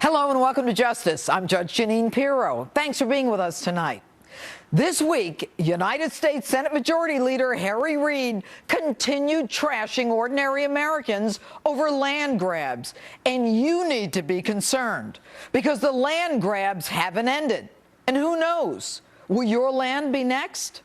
Hello and welcome to Justice. I'm Judge Jeanine Pirro. Thanks for being with us tonight. This week, United States Senate Majority Leader Harry Reid continued trashing ordinary Americans over land grabs. And you need to be concerned because the land grabs haven't ended. And who knows, will your land be next?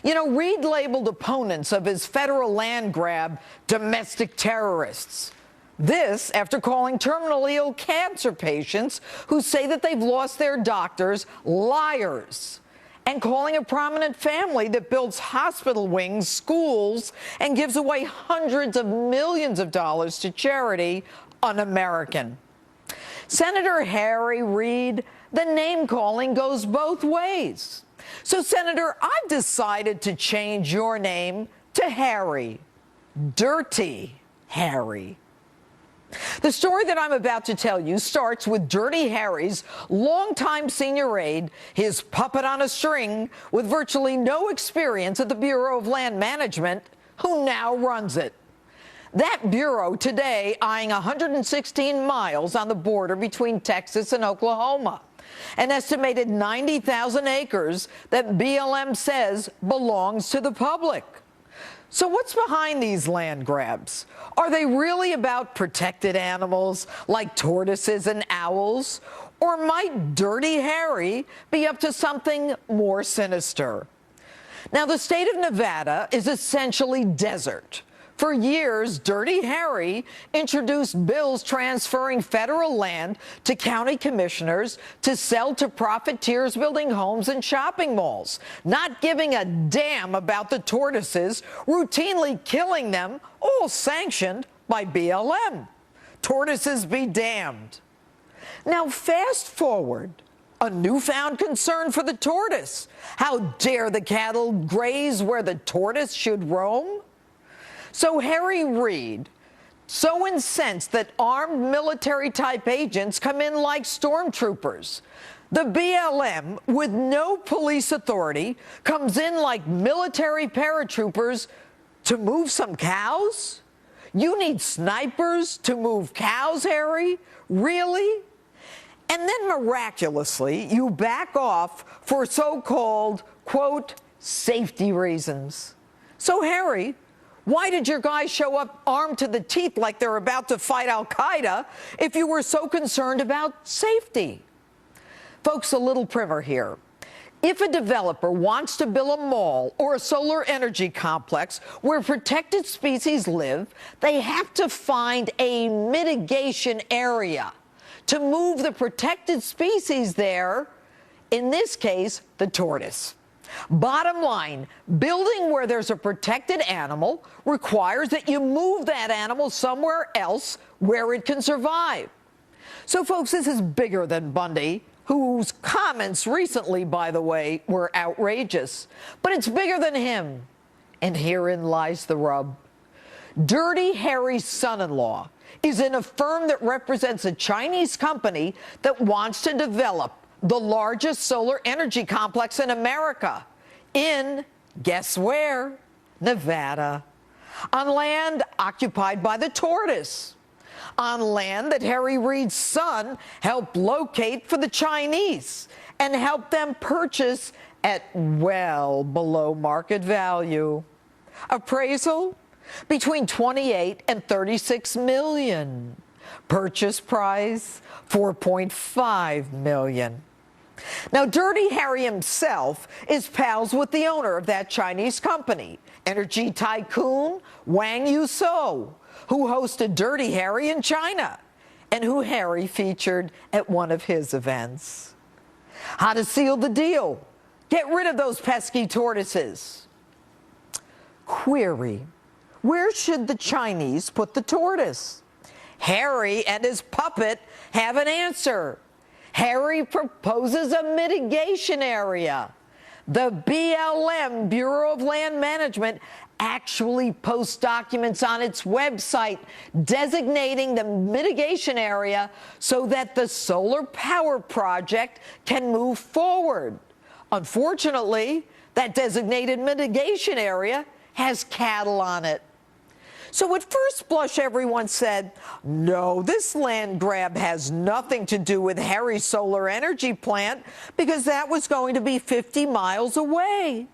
You know, Reid labeled opponents of his federal land grab domestic terrorists. This after calling terminally ill cancer patients who say that they've lost their doctors liars, and calling a prominent family that builds hospital wings, schools, and gives away hundreds of millions of dollars to charity un-American. Senator Harry Reid, the name-calling goes both ways. So, Senator, I've decided to change your name to Harry. Dirty Harry. The story that I'm about to tell you starts with Dirty Harry's longtime senior aide, his puppet on a string with virtually no experience at the Bureau of Land Management, who now runs it. That bureau today eyeing 116 miles on the border between Texas and Oklahoma, an estimated 90,000 acres that BLM says belongs to the public. So what's behind these land grabs? Are they really about protected animals like tortoises and owls? Or might Dirty Harry be up to something more sinister? Now, the state of Nevada is essentially desert. For years, Dirty Harry introduced bills transferring federal land to county commissioners to sell to profiteers building homes and shopping malls, not giving a damn about the tortoises, routinely killing them, all sanctioned by BLM. Tortoises be damned. Now, fast forward. A newfound concern for the tortoise. How dare the cattle graze where the tortoise should roam? So Harry Reid, so incensed that armed military-type agents come in like stormtroopers. The BLM, with no police authority, comes in like military paratroopers to move some cows? You need snipers to move cows, Harry? Really? And then miraculously, you back off for so-called, quote, safety reasons. So Harry, why did your guys show up armed to the teeth like they're about to fight al-Qaeda if you were so concerned about safety? Folks, a little primer here. If a developer wants to build a mall or a solar energy complex where protected species live, they have to find a mitigation area to move the protected species there, in this case, the tortoise. Bottom line, building where there's a protected animal requires that you move that animal somewhere else where it can survive. So, folks, this is bigger than Bundy, whose comments recently, by the way, were outrageous. But it's bigger than him. And herein lies the rub. Dirty Harry's son-in-law is in a firm that represents a Chinese company that wants to develop the largest solar energy complex in America, in, guess where? Nevada. On land occupied by the tortoise. On land that Harry Reid's son helped locate for the Chinese and helped them purchase at well below market value. Appraisal? Between 28 and 36 million. Purchase price? 4.5 million. Now, Dirty Harry himself is pals with the owner of that Chinese company, energy tycoon Wang Yuso, who hosted Dirty Harry in China and who Harry featured at one of his events. How to seal the deal? Get rid of those pesky tortoises. Query: where should the Chinese put the tortoise? Harry and his puppet have an answer. Harry proposes a mitigation area. The BLM, Bureau of Land Management, actually posts documents on its website designating the mitigation area so that the solar power project can move forward. Unfortunately, that designated mitigation area has cattle on it. So at first blush, everyone said, no, this land grab has nothing to do with Harry's solar energy plant because that was going to be 50 miles away.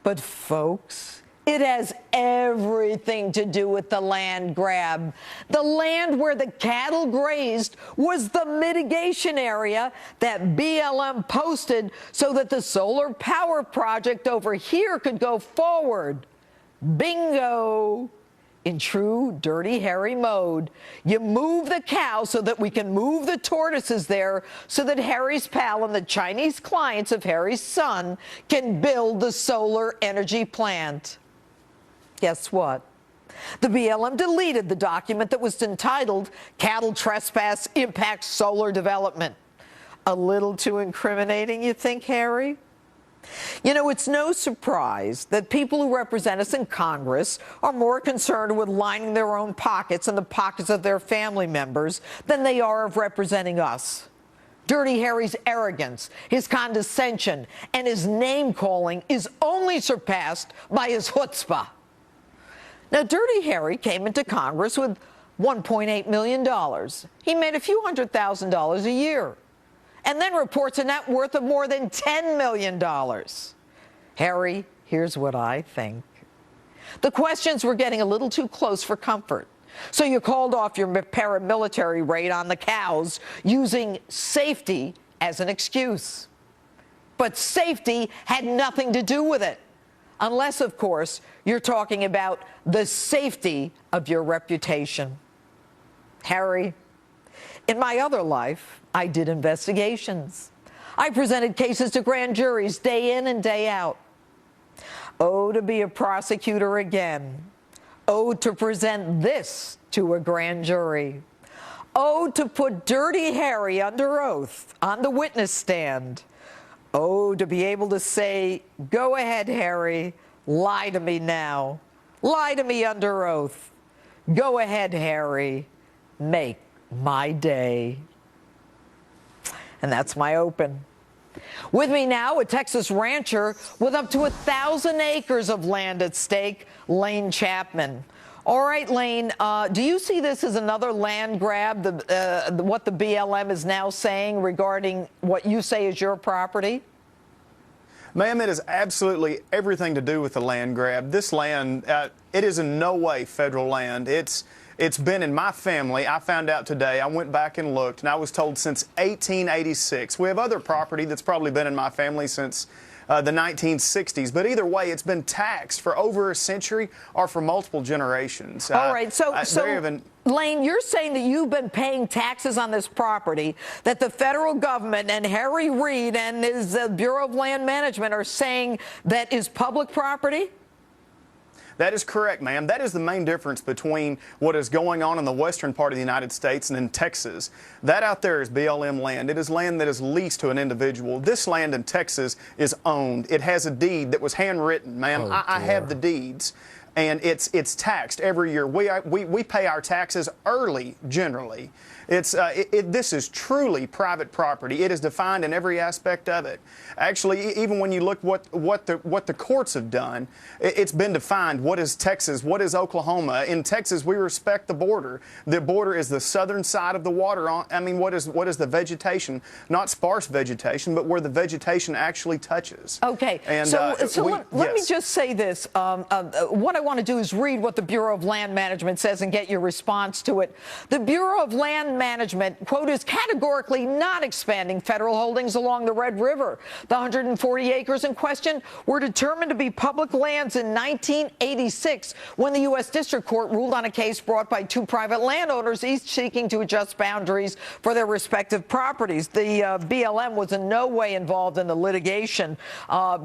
But folks, it has everything to do with the land grab. The land where the cattle grazed was the mitigation area that BLM posted so that the solar power project over here could go forward. Bingo! In true Dirty Harry mode, you move the cow so that we can move the tortoises there so that Harry's pal and the Chinese clients of Harry's son can build the solar energy plant. Guess what? The BLM deleted the document that was entitled Cattle Trespass Impacts Solar Development. A little too incriminating, you think, Harry? You know, it's no surprise that people who represent us in Congress are more concerned with lining their own pockets and the pockets of their family members than they are of representing us. Dirty Harry's arrogance, his condescension, and his name-calling is only surpassed by his chutzpah. Now, Dirty Harry came into Congress with $1.8 million. He made a few $100,000 a year, and then reports a net worth of more than $10 million. Harry, here's what I think. The questions were getting a little too close for comfort, so you called off your paramilitary raid on the cows using safety as an excuse. But safety had nothing to do with it. Unless, of course, you're talking about the safety of your reputation. Harry, in my other life, I did investigations. I presented cases to grand juries day in and day out. Oh, to be a prosecutor again. Oh, to present this to a grand jury. Oh, to put Dirty Harry under oath on the witness stand. Oh, to be able to say, go ahead, Harry, lie to me now. Lie to me under oath. Go ahead, Harry, make my day. And that's my open. With me now, a Texas rancher with up to 1,000 acres of land at stake, Lane Chapman. All right, Lane, do you see this as another land grab, what the BLM is now saying regarding what you say is your property? Ma'am, it has absolutely everything to do with the land grab. This land, it is in no way federal land. It's been in my family. I found out today. I went back and looked, and I was told since 1886. We have other property that's probably been in my family since the 1960s. But either way, it's been taxed for over a century or for multiple generations. All right. So Lane, you're saying that you've been paying taxes on this property, that the federal government and Harry Reid and his Bureau of Land Management are saying that is public property? That is correct, ma'am. That is the main difference between what is going on in the western part of the United States and in Texas. That out there is BLM land. It is land that is leased to an individual. This land in Texas is owned. It has a deed that was handwritten, ma'am. Oh, I have the deeds. And it's taxed every year. We pay our taxes early, generally. This is truly private property. It is defined in every aspect of it. Actually, even when you look what the courts have done, it's been defined. What is Texas? What is Oklahoma? In Texas, we respect the border. The border is the southern side of the water. I mean, what is the vegetation? Not sparse vegetation, but where the vegetation actually touches. Okay. And, let me just say this. What I want to do is read what the Bureau of Land Management says and get your response to it. The Bureau of Land Management, quote, is categorically not expanding federal holdings along the Red River. The 140 acres in question were determined to be public lands in 1986 when the U.S. District Court ruled on a case brought by two private landowners, each seeking to adjust boundaries for their respective properties. The BLM was in no way involved in the litigation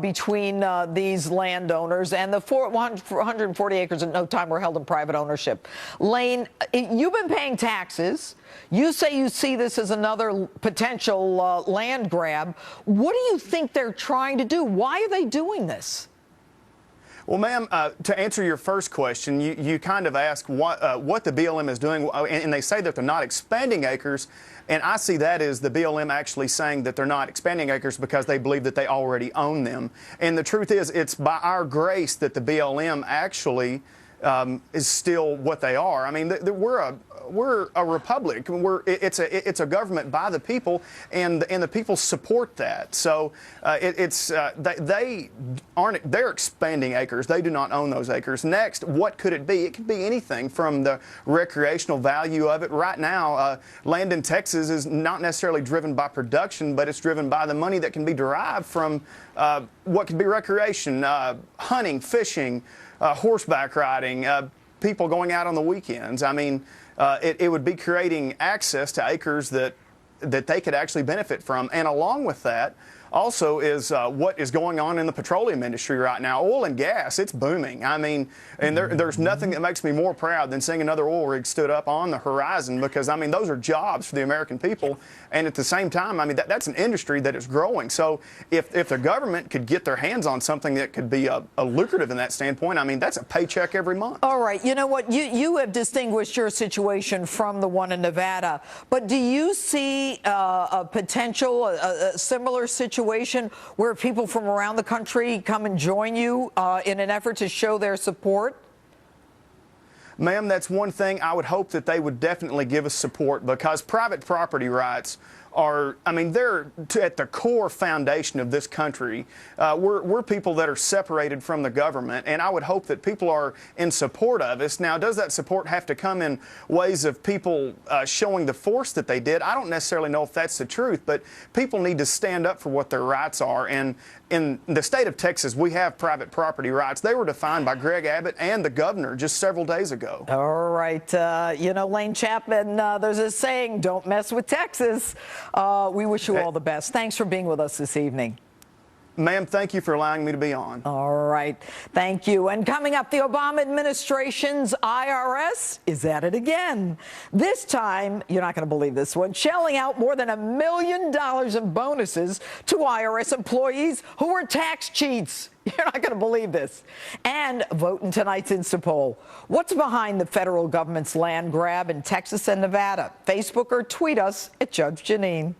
between these landowners, and the 140 acres at no time were held in private ownership. Lane, you've been paying taxes. You say you see this as another potential land grab. What do you think they're trying to do? Why are they doing this? Well, ma'am, to answer your first question, you kind of ask what the BLM is doing, and they say that they're not expanding acres, and I see that as the BLM actually saying that they're not expanding acres because they believe that they already own them. And the truth is, it's by our grace that the BLM actually is still what they are. I mean, we're a republic. It's a government by the people, and the people support that. So they're expanding acres. They do not own those acres. Next, what could it be? It could be anything from the recreational value of it. Right now, land in Texas is not necessarily driven by production, but it's driven by the money that can be derived from what could be recreation, hunting, fishing, horseback riding, people going out on the weekends. I mean, it would be creating access to acres that they could actually benefit from. And along with that also is what is going on in the petroleum industry right now. Oil and gas, it's booming. I mean, and there's nothing that makes me more proud than seeing another oil rig stood up on the horizon, because, I mean, those are jobs for the American people. And at the same time, I mean, that's an industry that is growing. So if the government could get their hands on something that could be a lucrative in that standpoint, I mean, that's a paycheck every month. All right. You know what? You have distinguished your situation from the one in Nevada. But do you see a potential, a similar situation where people from around the country come and join you in an effort to show their support? Ma'am, that's one thing I would hope that they would definitely give us support, because private property rights are, I mean, they're at the core foundation of this country. We're people that are separated from the government, and I would hope that people are in support of us. Now, does that support have to come in ways of people showing the force that they did? I don't necessarily know if that's the truth, but people need to stand up for what their rights are. And in the state of Texas, we have private property rights. They were defined by Greg Abbott and the governor just several days ago. All right. You know, Lane Chapman, there's a saying, don't mess with Texas. We wish you all the best. Thanks for being with us this evening. Ma'am, thank you for allowing me to be on. All right. Thank you. And coming up, the Obama administration's IRS is at it again. This time, you're not going to believe this one, shelling out more than $1 million in bonuses to IRS employees who were tax cheats. You're not going to believe this. And vote in tonight's Insta poll. What's behind the federal government's land grab in Texas and Nevada? Facebook or tweet us at Judge Jeanine.